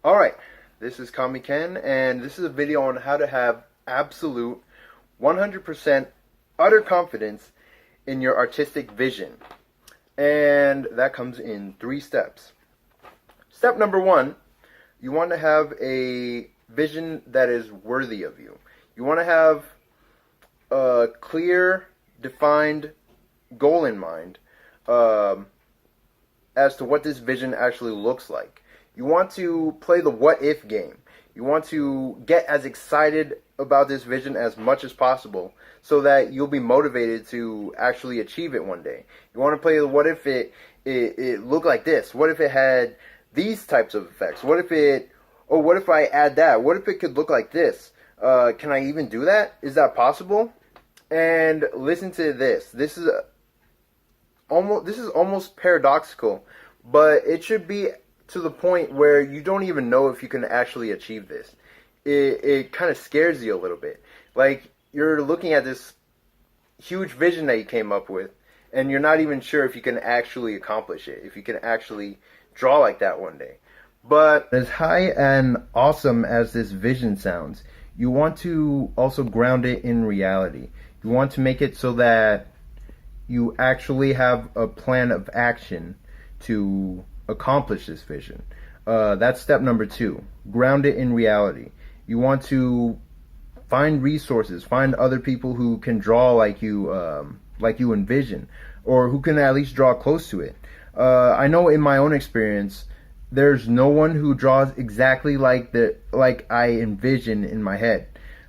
Alright, this is Kami Ken, and this is a video on how to have absolute 100% utter confidence in your artistic vision. And that comes in 3 steps. Step number 1, you want to have a vision that is worthy of you. You want to have a clear, defined goal in mind as to what this vision actually looks like. You want to play the what if game. You want to get as excited about this vision as much as possible so that you'll be motivated to actually achieve it one day. You want to play the what if it looked like this? What if it had these types of effects? What if I add that? What if it could look like this? Can I even do that? Is that possible? And listen to this. This is almost paradoxical, but it should be to the point where you don't even know if you can actually achieve this. It kind of scares you a little bit. Like, you're looking at this huge vision that you came up with, and you're not even sure if you can actually accomplish it, if you can actually draw like that one day. But as high and awesome as this vision sounds, you want to also ground it in reality. You want to make it so that you actually have a plan of action to accomplish this vision. That's step number 2. Ground it in reality. You want to find resources, find other people who can draw like you envision, or who can at least draw close to it. I know in my own experience, there's no one who draws exactly like I envision in my head.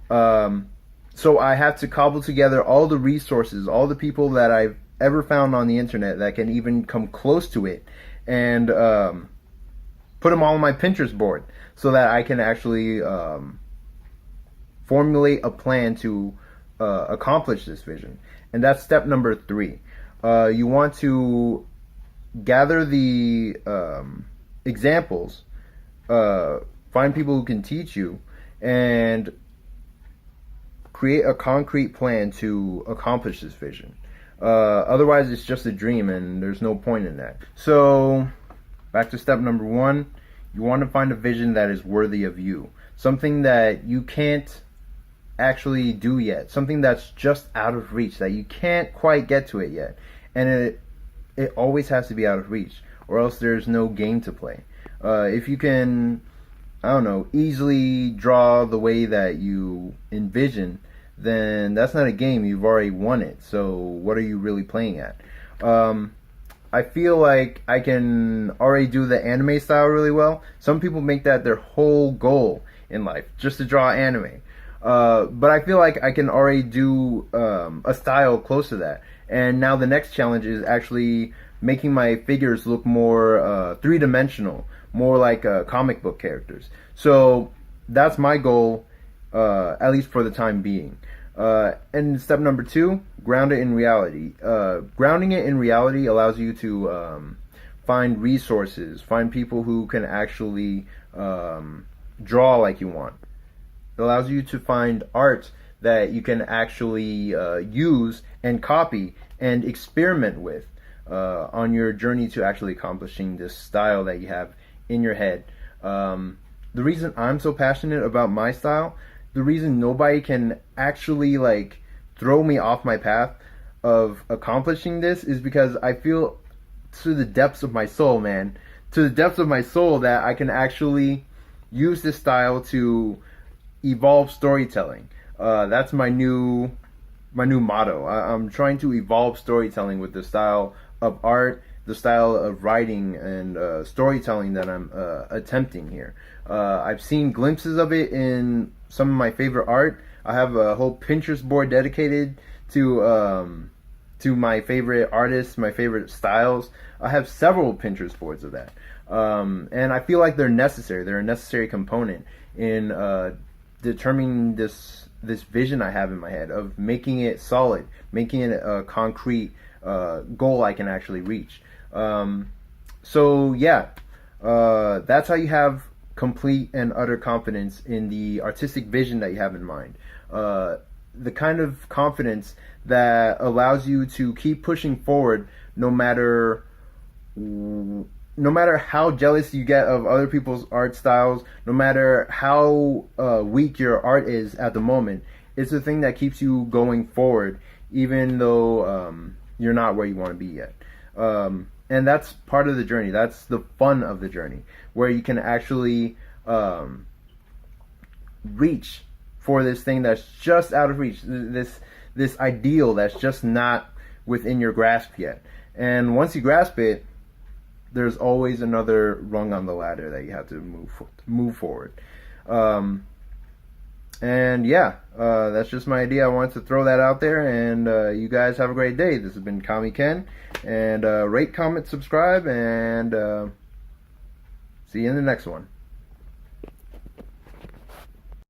So I have to cobble together all the resources, all the people that I've ever found on the internet that can even come close to it, and put them all on my Pinterest board so that I can actually formulate a plan to accomplish this vision. And that's step number 3. You want to gather the examples, find people who can teach you, and create a concrete plan to accomplish this vision. Otherwise, it's just a dream, and there's no point in that. So, back to step number 1. You want to find a vision that is worthy of you. Something that you can't actually do yet. Something that's just out of reach, that you can't quite get to it yet. And it always has to be out of reach, or else there's no game to play. If you can, I don't know, easily draw the way that you envision, then that's not a game. You've already won it. So what are you really playing at? I feel like I can already do the anime style really well. Some people make that their whole goal in life, just to draw anime. But I feel like I can already do a style close to that. And now the next challenge is actually making my figures look more three-dimensional, more like comic book characters. So that's my goal, at least for the time being. And step number 2, ground it in reality. Grounding it in reality allows you to find resources, find people who can actually draw like you want. It allows you to find art that you can actually use and copy and experiment with on your journey to actually accomplishing this style that you have in your head. The reason I'm so passionate about my style, the reason nobody can actually throw me off my path of accomplishing this, is because I feel to the depths of my soul, man, to the depths of my soul, that I can actually use this style to evolve storytelling. That's my new motto. I'm trying to evolve storytelling with the style of art, the style of writing and storytelling that I'm attempting here. I've seen glimpses of it in some of my favorite art. I have a whole Pinterest board dedicated to my favorite artists, my favorite styles. I have several Pinterest boards of that, and I feel like they're necessary. They're a necessary component in determining this vision I have in my head, of making it solid, making it a concrete goal I can actually reach. So yeah, that's how you have complete and utter confidence in the artistic vision that you have in mind. The kind of confidence that allows you to keep pushing forward no matter no matter how jealous you get of other people's art styles, no matter how weak your art is at the moment, it's the thing that keeps you going forward, even though you're not where you want to be yet. And that's part of the journey. That's the fun of the journey, where you can actually reach for this thing that's just out of reach, this ideal that's just not within your grasp yet. And once you grasp it, there's always another rung on the ladder that you have to move forward. And yeah, that's just my idea. I wanted to throw that out there, and you guys have a great day. This has been Kami Ken, and rate, comment, subscribe, and see you in the next one.